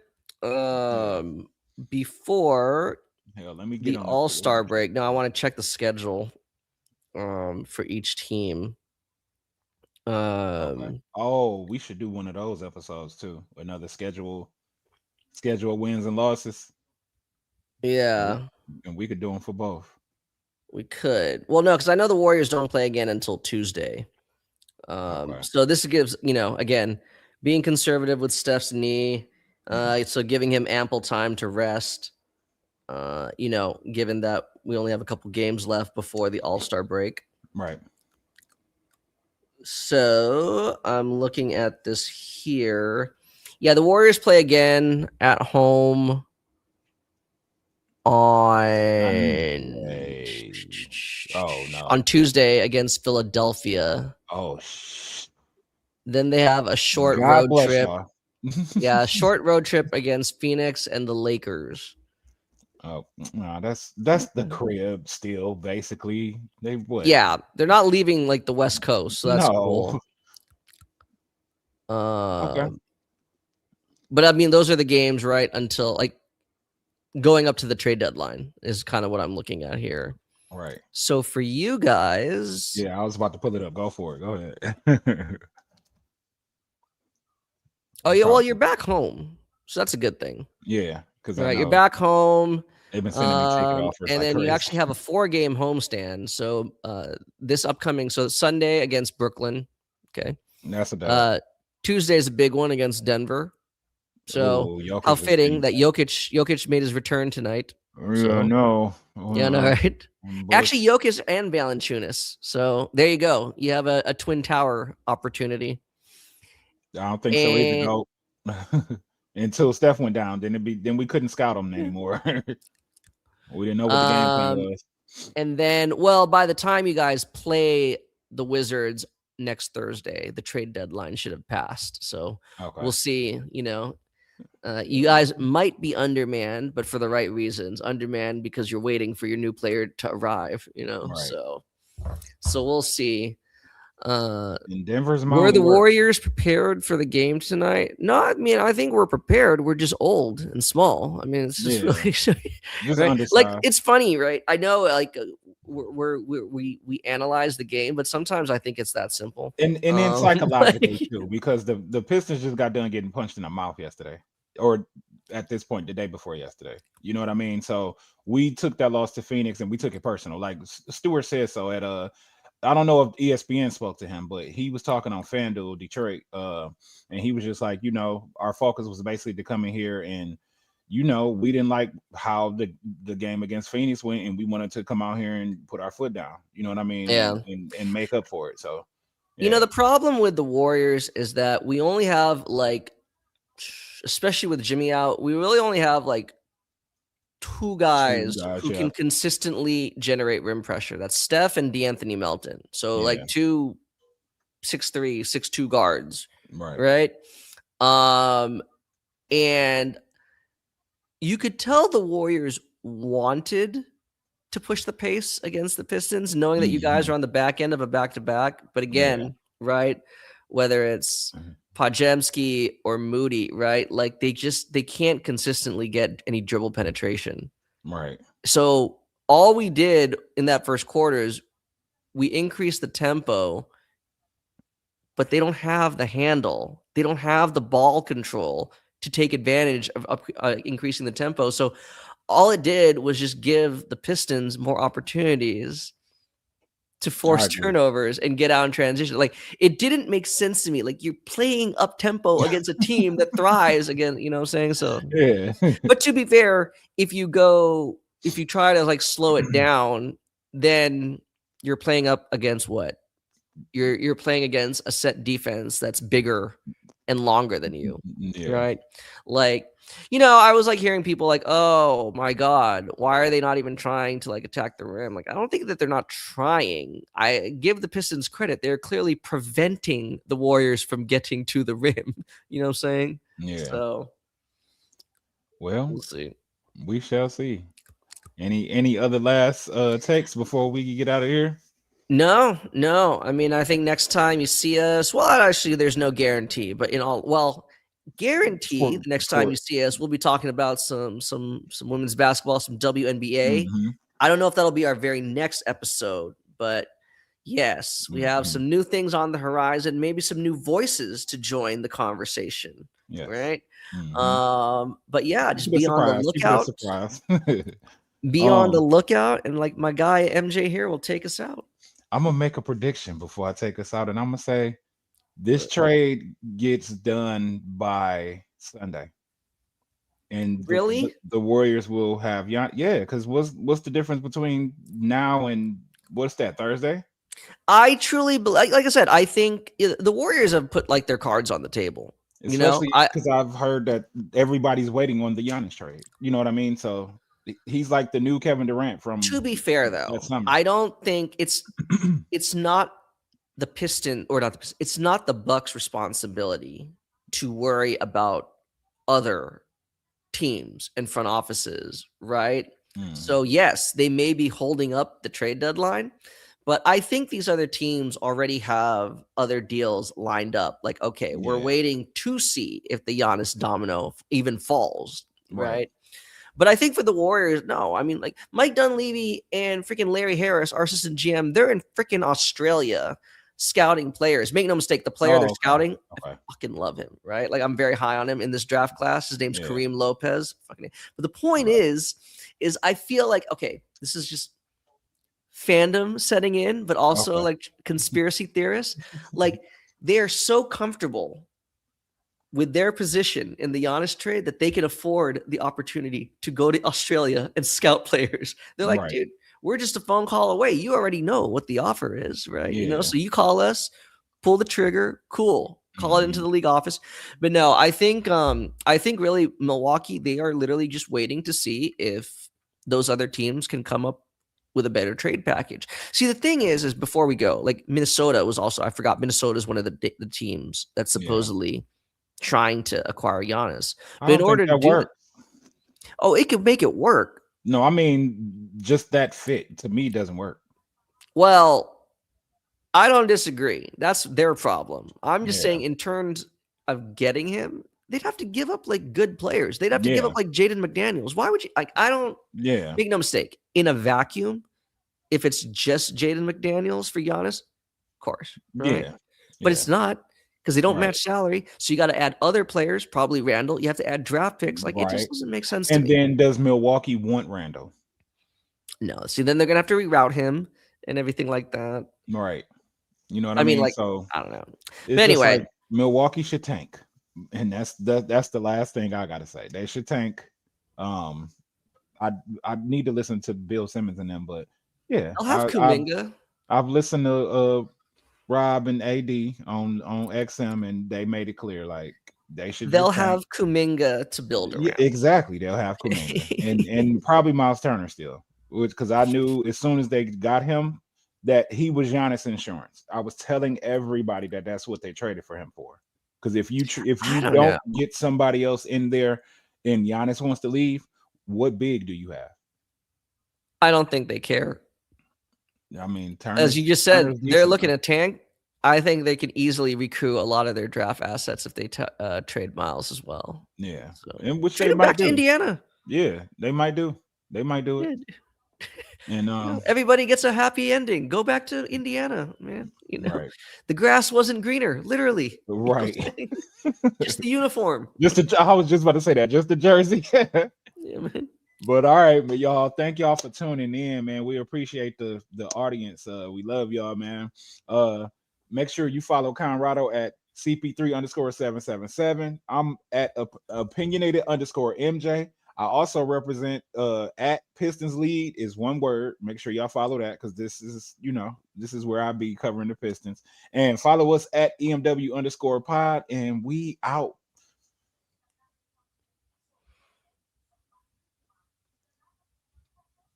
before Hell, let me get the on All-Star break. Now I want to check the schedule, for each team. Okay. Oh, we should do one of those episodes too. Another schedule wins and losses. Yeah, And we could do them for both. we could. Well, no, because I know the Warriors don't play again until Tuesday. Okay. So this gives, again, being conservative with Steph's knee, so giving him ample time to rest. Given that we only have a couple games left before the All-Star break. Right. So I'm looking at this here. Yeah, the Warriors play again at home on Oh no. on Tuesday against Philadelphia. Oh Then they have a short God road bless trip. y'all. Yeah, short road trip against Phoenix and the Lakers. Oh no, that's the crib still, basically. They would. Yeah, they're not leaving like the West Coast, so that's No. cool. Okay. But I mean, those are the games, right? Until like going up to the trade deadline is kind of what I'm looking at here. Right. So for you guys, Yeah, I was about to pull it up. Go for it. Go ahead. oh yeah, well you're back home, so that's a good thing. Yeah, because right, you're back home. They've been sending me ticket offers, and like then crazy. you actually have a 4-game homestand. So this upcoming, so Sunday against Brooklyn. Okay, that's a dub. Tuesday is a big one against Denver. So how fitting that Jokic made his return tonight. So, no. Yeah, no, right? Actually, Jokic and Valanciunas. So there you go. You have a twin tower opportunity. I don't think so either. No. Until Steph went down, then we couldn't scout him anymore. We didn't know what the game plan was. And then, well, by the time you guys play the Wizards next Thursday, the trade deadline should have passed. So we'll see. You guys might be undermanned, but for the right reasons. Undermanned because you're waiting for your new player to arrive. So we'll see. In Denver's were the Warriors prepared for the game tonight? No, I mean, I think we're prepared. We're just old and small. I mean, it's just really right? Like it's funny, right? I know, like we analyze the game, but sometimes I think it's that simple. And then psychologically too, because the Pistons just got done getting punched in the mouth yesterday, or at this point, the day before yesterday. You know what I mean? So we took that loss to Phoenix, and we took it personal. Like Stewart said so at I don't know if ESPN spoke to him, but he was talking on FanDuel Detroit, and he was just like, our focus was basically to come in here and we didn't like how the game against Phoenix went, and we wanted to come out here and put our foot down. You know what I mean? Yeah. And make up for it. So You know, yeah, the problem with the Warriors is that we only have like, especially with Jimmy out, we really only have like two two guys guys. who Yeah, can consistently generate rim pressure. That's Steph and D'Anthony Melton. So yeah, like two 6'3", 6'2" guards, right. right? Um, and you could tell the Warriors wanted to push the pace against the Pistons, knowing that you guys Mhm. are on the back end of a back-to-back. But Yeah, again, right, whether it's mhm, Podziemski or Moody, right, like they can't consistently get any dribble penetration. right. So all we did in that first quarter is we increased the tempo, but they don't have the handle. They don't have the ball control to take advantage of increasing the tempo. So all it did was just give the Pistons more opportunities to I force agree. turnovers and get out in transition. Like, it didn't make sense to me. Like, you're playing up tempo against a team that thrives again, you know what I'm saying? So, Yeah, but to be fair, if you try to like slow it down, then you're playing up against what? You're playing against a set defense that's bigger and longer than you, yeah. right? Like, I was like hearing people like, "Oh my god, why are they not even trying to like attack the rim?" Like, I don't think that they're not trying. I give the Pistons credit; they're clearly preventing the Warriors from getting to the rim. You know what I'm saying? Yeah. So Well, we'll see. we shall see. Any other last takes before we get out of here? No, no. I mean, I think next time you see us, well, actually, there's no guarantee, but guarantee For the next time for you see us, we'll be talking about some women's basketball, some WNBA. hmm I don't know if that'll be our very next episode, but yes, we have hmm some new things on the horizon, maybe some new voices to join the conversation, yes. right? hmm But yeah, Keep just it a be on the surprise. Keep it a lookout. surprise. Be on the um, lookout, and like my guy MJ here will take us out. I'm gonna make a prediction before I take us out, and I'm gonna say this trade gets done by Sunday, and Really? the Warriors will have yeah. Because what's the difference between now and what's that Thursday? I truly like I said, I think the Warriors have put like their cards on the table. Especially I because I've heard that everybody's waiting on the Giannis trade. You know what I mean? So he's like the new Kevin Durant to from be fair that though, summer. I don't think it's not the Piston or not the Piston, it's not the Bucks' responsibility to worry about other teams and front offices, right? Mhm. So yes, they may be holding up the trade deadline, but I think these other teams already have other deals lined up. Like, okay, we're Yeah, waiting to see if the Giannis domino even falls, right. right? But I think for the Warriors, no. I mean, like Mike Dunleavy and freaking Larry Harris, our assistant GM, they're in freaking Australia scouting players. Make no mistake, the player they're Oh, okay. scouting, I Okay. fucking love him, right? Like I'm very high on him in this draft class. His name's Yeah. Kareem Lopez. Fucking, but the point Right. is I feel like okay, this is just fandom setting in, but also Okay. like conspiracy theorists. Like they are so comfortable with their position in the Giannis trade that they can afford the opportunity to go to Australia and scout players. They're like, Right. dude, we're just a phone call away. You already know what the offer is, right? Yeah. So you call us, pull the trigger, cool. Call it into Mhm. the league office. But no, I think really Milwaukee, they are literally just waiting to see if those other teams can come up with a better trade package. See, the thing is before we go, like Minnesota was also, I forgot Minnesota is one of the teams that Yeah. supposedly trying to acquire Giannis. I But in don't think order to that do that, works. it could make it work. No, I mean just that fit to me doesn't work. Well, I don't disagree. That's their problem. I'm just Yeah. saying, in terms of getting him, they'd have to give up like good players. They'd have to give up Yeah. like Jaden McDaniels. Why would you like? I don't Yeah. make no mistake. In a vacuum, if it's just Jaden McDaniels for Giannis, of course, right? Yeah. But Yeah. it's not because they don't Right. match salary. So you got to add other players, probably Randall. You have to add draft picks. Like it just Right. doesn't make sense to And me. then does Milwaukee want Randall? No, see, then they're gonna have to reroute him and everything like that. Right. You know what I I mean, mean? like, So I don't know. But it's just anyway, like Milwaukee should tank. And that's the last thing I gotta say. They should tank. Um, I I need to listen to Bill Simmons and them, but yeah, I'll have I've Kuminga. I've listened to Rob and AD on XM, and they made it clear like they should They'll just tank. have Kuminga to build Yeah, around. exactly. They'll have Kuminga and probably Miles Turner still, which because I knew as soon as they got him that he was Giannis insurance. I was telling everybody that that's what they traded for him for. Because if I you don't know. don't get somebody else in there, and Giannis wants to leave, what big do you have? I don't think they care. I mean, As you just said, Turner's they're decent looking though. at tank. I think they could easily recruit a lot of their draft assets if they trade Miles as well. Yeah, So and which they trade him might back to do. Indiana. Yeah, they might do. They might do it. Yeah, And everybody gets a happy ending. Go back to Indiana, man. right, The grass wasn't greener, literally. right. Just the uniform. I was just about to say that, just the jersey. Yeah, man. But all right, but y'all, thank y'all for tuning in, man. We appreciate the audience. We love y'all, man. Make sure you follow Conrado at CP3_777. I'm at opinionated underscore MJ. I also represent at Pistons Lead is one word. Make sure y'all follow that because this is, this is where I be covering the Pistons. And follow us at EMW_pod, and we out.